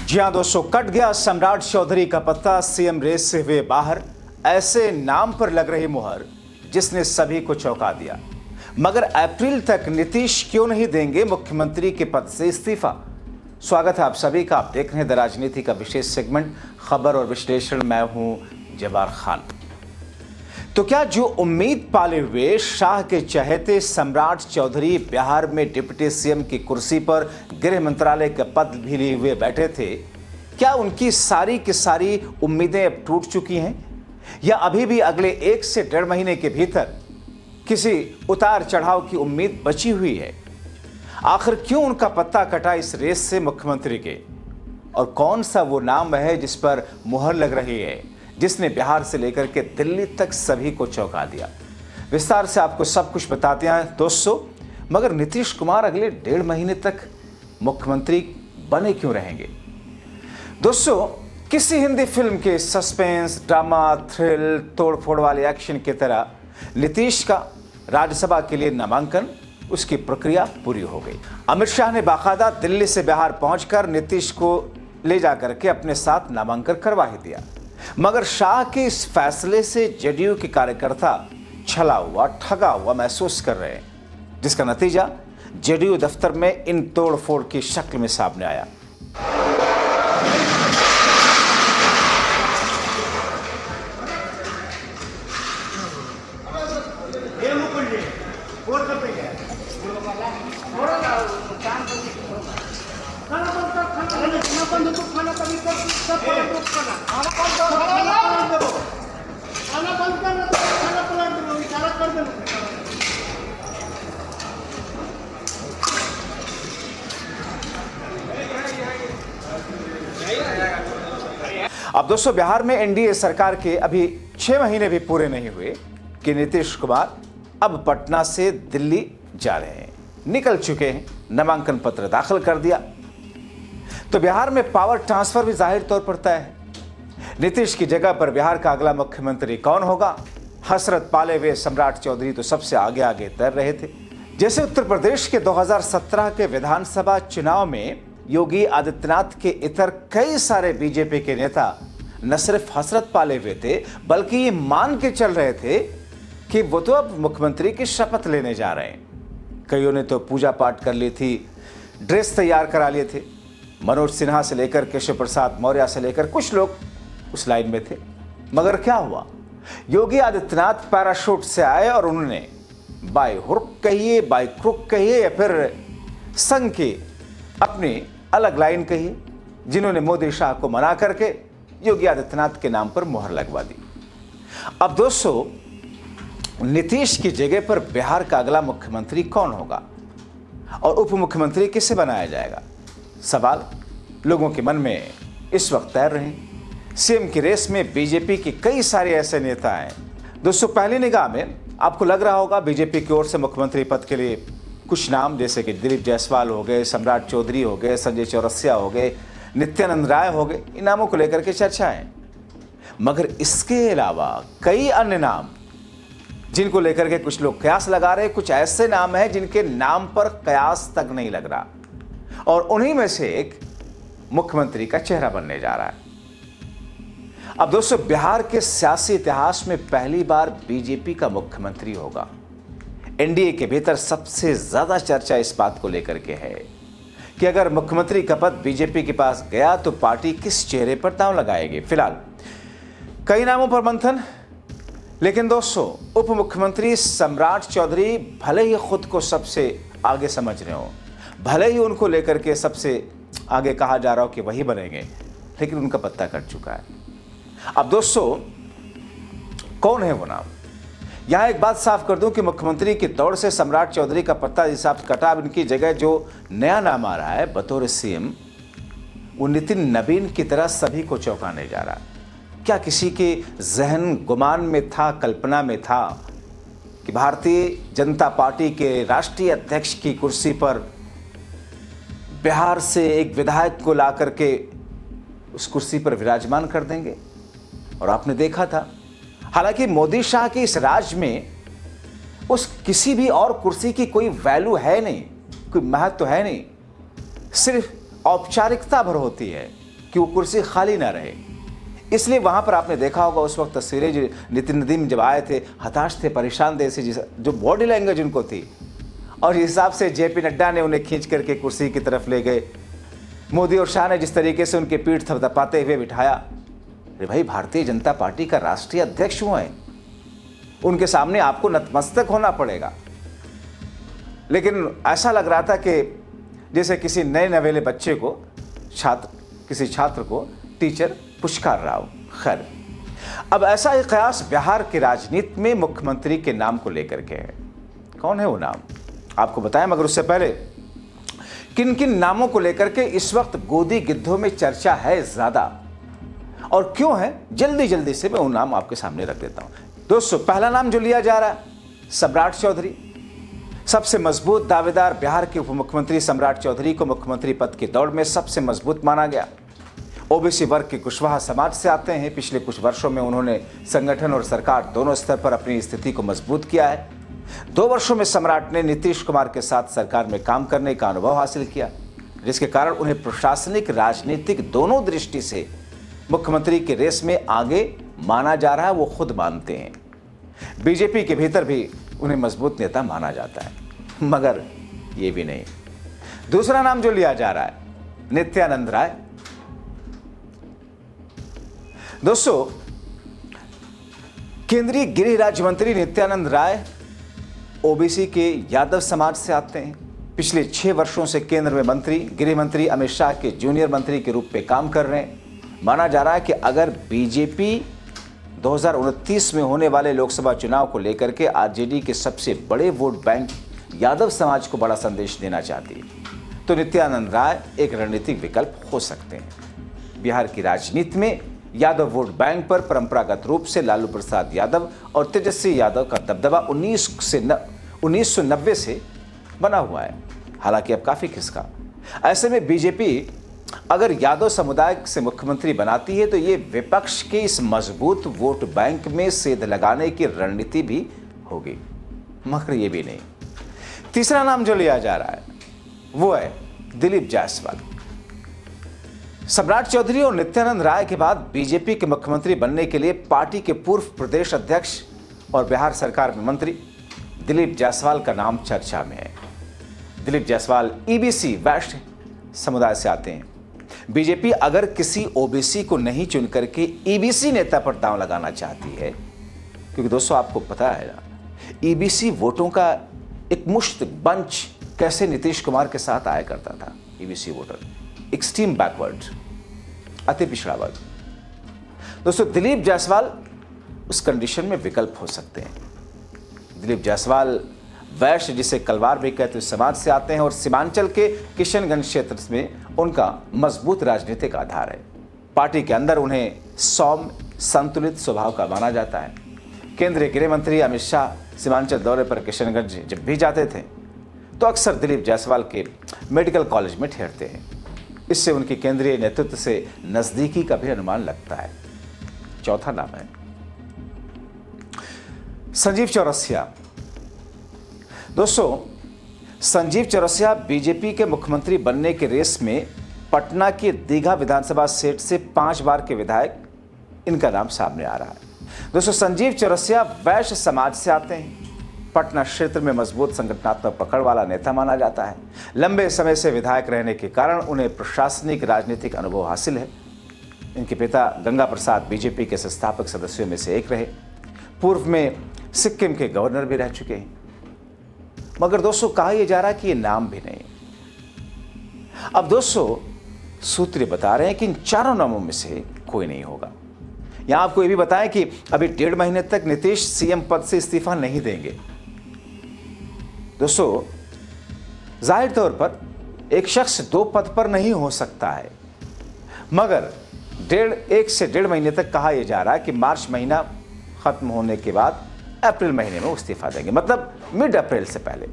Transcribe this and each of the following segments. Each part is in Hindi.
जी हाँ दोस्तों, कट गया सम्राट चौधरी का पत्ता। सीएम रेस से हुए बाहर, ऐसे नाम पर लग रही मुहर जिसने सभी को चौंका दिया। मगर अप्रैल तक नीतीश क्यों नहीं देंगे मुख्यमंत्री के पद से इस्तीफा? स्वागत है आप सभी का। आप देख रहे हैं द राजनीति का विशेष सेगमेंट खबर और विश्लेषण। मैं हूं जवार खान। तो क्या जो उम्मीद पाले हुए शाह के चहेते सम्राट चौधरी बिहार में डिप्टी सीएम की कुर्सी पर गृह मंत्रालय का पद भी लिए हुए बैठे थे, क्या उनकी सारी की सारी उम्मीदें अब टूट चुकी हैं, या अभी भी अगले 1 से 1.5 महीने के भीतर किसी उतार चढ़ाव की उम्मीद बची हुई है? आखिर क्यों उनका पत्ता कटा इस रेस से मुख्यमंत्री के, और कौन सा वो नाम है जिस पर मुहर लग रही है, जिसने बिहार से लेकर के दिल्ली तक सभी को चौंका दिया? विस्तार से आपको सब कुछ बताते हैं दोस्तों। मगर नीतीश कुमार अगले 1.5 महीने तक मुख्यमंत्री बने क्यों रहेंगे? दोस्तों, किसी हिंदी फिल्म के सस्पेंस, ड्रामा, थ्रिल, तोड़फोड़ वाले एक्शन की तरह नीतीश का राज्यसभा के लिए नामांकन, उसकी प्रक्रिया पूरी हो गई। अमित शाह ने बाकायदा दिल्ली से बिहार पहुंचकर नीतीश को ले जाकर के अपने साथ नामांकन करवा ही दिया। मगर शाह के इस फैसले से जेडीयू के कार्यकर्ता छला हुआ, ठगा हुआ महसूस कर रहे हैं, जिसका नतीजा जेडीयू दफ्तर में इन तोड़फोड़ की शक्ल में सामने आया। अब दोस्तों, बिहार में एनडीए सरकार के अभी 6 महीने भी पूरे नहीं हुए कि नीतीश कुमार अब पटना से दिल्ली जा रहे हैं। निकल चुके हैं, नामांकन पत्र दाखिल कर दिया। तो बिहार में पावर ट्रांसफर भी जाहिर तौर पर तय है। नीतीश की जगह पर बिहार का अगला मुख्यमंत्री कौन होगा? हसरत पाले हुए सम्राट चौधरी तो सबसे आगे आगे तैर रहे थे। जैसे उत्तर प्रदेश के 2017 के विधानसभा चुनाव में योगी आदित्यनाथ के इतर कई सारे बीजेपी के नेता न सिर्फ हसरत पाले हुए थे, बल्कि ये मान के चल रहे थे कि वो तो अब मुख्यमंत्री की शपथ लेने जा रहे हैं। कईयों ने तो पूजा पाठ कर ली थी, ड्रेस तैयार करा लिए थे। मनोज सिन्हा से लेकर केशव प्रसाद मौर्य से लेकर कुछ लोग उस लाइन में थे। मगर क्या हुआ? योगी आदित्यनाथ पैराशूट से आए और उन्होंने बाय हुक कहिए, बाय क्रुक कहिए, या फिर संघ की अपनी अलग लाइन कहिए, जिन्होंने मोदी शाह को मना करके योगी आदित्यनाथ के नाम पर मुहर लगवा दी। अब दोस्तों, नीतीश की जगह पर बिहार का अगला मुख्यमंत्री कौन होगा और उप मुख्यमंत्री किसे बनाया जाएगा? सवाल लोगों के मन में इस वक्त तैर रहे हैं। सीएम की रेस में बीजेपी के कई सारे ऐसे नेता हैं। दोस्तों, पहली निगाह में आपको लग रहा होगा बीजेपी की ओर से मुख्यमंत्री पद के लिए कुछ नाम, जैसे कि दिलीप जायसवाल हो गए, सम्राट चौधरी हो गए, संजय चौरसिया हो गए, नित्यानंद राय हो गए, इन नामों को लेकर के चर्चा है। मगर इसके अलावा कई अन्य नाम जिनको लेकर के कुछ लोग कयास लगा रहे हैं। कुछ ऐसे नाम हैं जिनके नाम पर कयास तक नहीं लग रहा, और उन्हीं में से एक मुख्यमंत्री का चेहरा बनने जा रहा है। अब दोस्तों, बिहार के सियासी इतिहास में पहली बार बीजेपी का मुख्यमंत्री होगा। एनडीए के भीतर सबसे ज्यादा चर्चा इस बात को लेकर के है कि अगर मुख्यमंत्री का पद बीजेपी के पास गया तो पार्टी किस चेहरे पर दांव लगाएगी। फिलहाल कई नामों पर मंथन, लेकिन दोस्तों, उप मुख्यमंत्री सम्राट चौधरी भले ही खुद को सबसे आगे समझ रहे हो, भले ही उनको लेकर के सबसे आगे कहा जा रहा हो कि वही बनेंगे, लेकिन उनका पत्ता कट चुका है। अब दोस्तों, कौन है वो नाम? यहां एक बात साफ कर दूं कि मुख्यमंत्री की दौड़ से सम्राट चौधरी का पत्ता हिसाब से कटा। अब इनकी जगह जो नया नाम आ रहा है बतौर सीएम, वो नितिन नवीन की तरह सभी को चौंकाने जा रहा है। क्या किसी के जहन गुमान में था, कल्पना में था कि भारतीय जनता पार्टी के राष्ट्रीय अध्यक्ष की कुर्सी पर बिहार से एक विधायक को ला करके उस कुर्सी पर विराजमान कर देंगे? और आपने देखा था, हालांकि मोदी शाह के इस राज में उस किसी भी और कुर्सी की कोई वैल्यू है नहीं, कोई महत्व है नहीं, सिर्फ औपचारिकता भर होती है। कि वो कुर्सी खाली ना रहे। इसलिए वहाँ पर आपने देखा होगा उस वक्त तस्वीरें जो नितिन नदीम जब आए थे, हताश थे, परेशान थे, जो बॉडी लैंग्वेज उनको थी, और इस हिसाब से जेपी नड्डा ने उन्हें खींच करके कुर्सी की तरफ ले गए। मोदी और शाह ने जिस तरीके से उनके पीठ थपथपाते हुए बिठाया। अरे भाई, भारतीय जनता पार्टी का राष्ट्रीय अध्यक्ष वो हैं, उनके सामने आपको नतमस्तक होना पड़ेगा। लेकिन ऐसा लग रहा था कि जैसे किसी नए नवेले बच्चे को किसी छात्र को टीचर पुचकार रहा हो। खैर, अब ऐसा एक कयास बिहार की राजनीति में मुख्यमंत्री के नाम को लेकर के है। कौन है वो नाम, आपको बताएं, मगर उससे पहले किन किन नामों को लेकर के इस वक्त गोदी गिद्धों में चर्चा है ज्यादा और क्यों है, जल्दी जल्दी से मैं वो नाम आपके सामने रख देता हूं। दोस्तों, पहला नाम जो लिया जा रहा है, सम्राट चौधरी। सबसे मजबूत दावेदार बिहार के उप मुख्यमंत्री सम्राट चौधरी को मुख्यमंत्री पद की दौड़ में सबसे मजबूत माना गया। ओबीसी वर्ग के कुशवाहा समाज से आते हैं। पिछले कुछ वर्षों में उन्होंने संगठन और सरकार दोनों स्तर पर अपनी स्थिति को मजबूत किया है। 2 वर्षों में सम्राट ने नीतीश कुमार के साथ सरकार में काम करने का अनुभव हासिल किया, जिसके कारण उन्हें प्रशासनिक राजनीतिक दोनों दृष्टि से मुख्यमंत्री के रेस में आगे माना जा रहा है। वो खुद मानते हैं। बीजेपी के भीतर भी उन्हें मजबूत नेता माना जाता है, मगर ये भी नहीं। दूसरा नाम जो लिया जा रहा है, नित्यानंद राय। दोस्तों, केंद्रीय गृह राज्य मंत्री नित्यानंद राय ओबीसी के यादव समाज से आते हैं। पिछले 6 वर्षों से केंद्र में मंत्री, गृह मंत्री अमित शाह के जूनियर मंत्री के रूप में काम कर रहे हैं। माना जा रहा है कि अगर बीजेपी 2029 में होने वाले लोकसभा चुनाव को लेकर के आरजेडी के सबसे बड़े वोट बैंक यादव समाज को बड़ा संदेश देना चाहती है, तो नित्यानंद राय एक रणनीतिक विकल्प हो सकते हैं। बिहार की राजनीति में यादव वोट बैंक पर परंपरागत रूप से लालू प्रसाद यादव और तेजस्वी यादव का दबदबा 1990 से बना हुआ है, हालांकि अब काफी खिसका। ऐसे में बीजेपी अगर यादव समुदाय से मुख्यमंत्री बनाती है तो ये विपक्ष के इस मजबूत वोट बैंक में सेंध लगाने की रणनीति भी होगी, मगर ये भी नहीं। तीसरा नाम जो लिया जा रहा है वो है दिलीप जायसवाल। सम्राट चौधरी और नित्यानंद राय के बाद बीजेपी के मुख्यमंत्री बनने के लिए पार्टी के पूर्व प्रदेश अध्यक्ष और बिहार सरकार में मंत्री दिलीप जायसवाल का नाम चर्चा में है। दिलीप जायसवाल ईबीसी वैश्य समुदाय से आते हैं। बीजेपी अगर किसी ओबीसी को नहीं चुन करके ईबीसी नेता पर दांव लगाना चाहती है, क्योंकि दोस्तों आपको पता है ना, ईबीसी वोटों का एक मुश्त बंच कैसे नीतीश कुमार के साथ आया करता था। ईबीसी वोटर एक्सट्रीम बैकवर्ड, अति पिछड़ा वर्ग। दोस्तों, दिलीप जायसवाल उस कंडीशन में विकल्प हो सकते हैं। दिलीप जायसवाल वैश्य, जिसे कलवार भी कहते हैं, समाज से आते हैं और सीमांचल के किशनगंज क्षेत्र में उनका मजबूत राजनीतिक आधार है। पार्टी के अंदर उन्हें सौम्य संतुलित स्वभाव का माना जाता है। केंद्रीय गृह मंत्री अमित शाह सीमांचल दौरे पर किशनगंज जब भी जाते थे तो अक्सर दिलीप जायसवाल के मेडिकल कॉलेज में ठहरते हैं। इससे उनकी केंद्रीय नेतृत्व से नजदीकी का भी अनुमान लगता है। चौथा नाम है संजीव चौरसिया। दोस्तों, संजीव चौरसिया बीजेपी के मुख्यमंत्री बनने के रेस में पटना के दीघा विधानसभा सीट से 5 बार के विधायक, इनका नाम सामने आ रहा है। दोस्तों, संजीव चौरसिया वैश्य समाज से आते हैं। पटना क्षेत्र में मजबूत संगठनात्मक पकड़ वाला नेता माना जाता है। लंबे समय से विधायक रहने के कारण उन्हें प्रशासनिक राजनीतिक अनुभव हासिल है। इनके पिता गंगा प्रसाद बीजेपी के संस्थापक सदस्यों में से एक रहे। पूर्व में सिक्किम के गवर्नर भी रह चुके हैं। मगर दोस्तों, कहा यह जा रहा है कि ये नाम भी नहीं। अब दोस्तों, सूत्र बता रहे हैं कि इन चारों नामों में से कोई नहीं होगा। यहां आपको यह भी बताएं कि अभी 1.5 महीने तक नीतीश सीएम पद से इस्तीफा नहीं देंगे। दोस्तों, जाहिर तौर पर एक शख्स 2 पद पर नहीं हो सकता है, मगर 1 से 1.5 महीने तक कहा यह जा रहा है कि मार्च महीना खत्म होने के बाद अप्रैल महीने में इस्तीफा देंगे, मतलब मिड अप्रैल से पहले।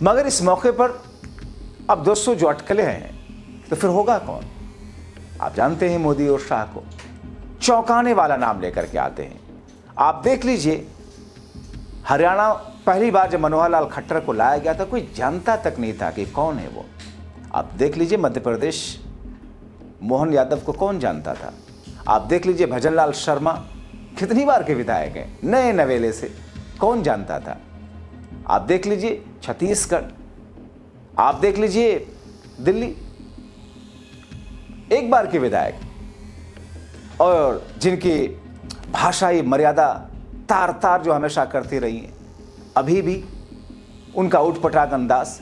मगर इस मौके पर अब दोस्तों जो अटकलें हैं, तो फिर होगा कौन? आप जानते हैं मोदी और शाह को चौंकाने वाला नाम लेकर के आते हैं। आप देख लीजिए, हरियाणा पहली बार जब मनोहर लाल खट्टर को लाया गया था, कोई जानता तक नहीं था कि कौन है वो। आप देख लीजिए, मध्य प्रदेश मोहन यादव को कौन जानता था? आप देख लीजिए भजनलाल शर्मा कितनी बार के विधायक हैं, नए नवेले से, कौन जानता था? आप देख लीजिए छत्तीसगढ़, आप देख लीजिए दिल्ली, एक बार के विधायक, और जिनकी भाषाई मर्यादा तार तार जो हमेशा करती रही है, अभी भी उनका उठपटांग अंदाज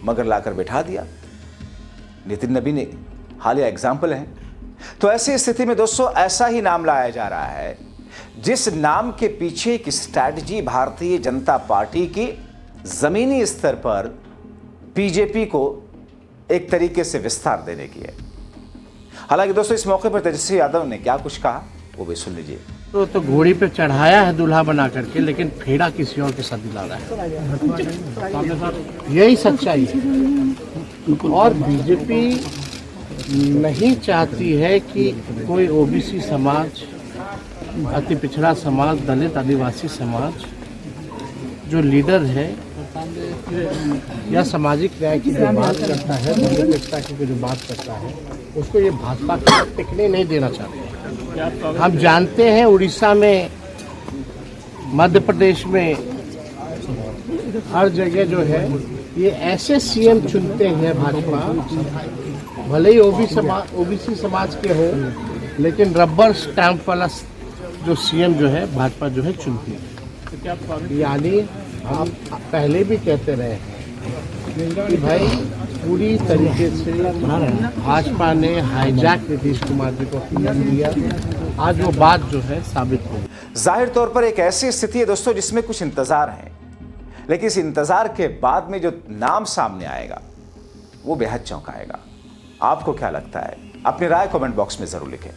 मगर लाकर बैठा दिया। नितिन नबी ने हालिया एग्जाम्पल है। तो ऐसी स्थिति में दोस्तों ऐसा ही नाम लाया जा रहा है जिस नाम के पीछे एक स्ट्रैटेजी भारतीय जनता पार्टी की जमीनी स्तर पर बीजेपी को एक तरीके से विस्तार देने की है। हालांकि दोस्तों इस मौके पर तेजस्वी यादव ने क्या कुछ कहा वो भी सुन लीजिए। तो घोड़ी पे चढ़ाया है दूल्हा बना करके, लेकिन फेड़ा किसी और के साथ दिला रहा है। यही सच्चाई है। और बीजेपी नहीं चाहती है कि कोई ओबीसी समाज, अति पिछड़ा समाज, दलित आदिवासी समाज जो लीडर है या सामाजिक न्याय की जो बात करता है, धर्मनिरपेक्षता की जो बात करता है, उसको ये भाजपा को टिकने नहीं देना चाहते। हम जानते हैं उड़ीसा में, मध्य प्रदेश में, हर जगह जो है ये ऐसे सीएम चुनते हैं भाजपा, भले ही ओबीसी समाज के हो, लेकिन रबर स्टैंप वाला जो सीएम जो है भाजपा जो है चुनती है। यानी हम पहले भी कहते रहे हैं कि भाई पूरी तरीके से भाजपा ने हाईजैक नीतीश कुमार जी को किया। आज वो बात जो है साबित हो। जाहिर तौर पर एक ऐसी स्थिति है दोस्तों जिसमें कुछ इंतजार है, लेकिन इस इंतजार के बाद में जो नाम सामने आएगा वो बेहद चौंकाएगा। आपको क्या लगता है? अपनी राय कमेंट बॉक्स में जरूर लिखें।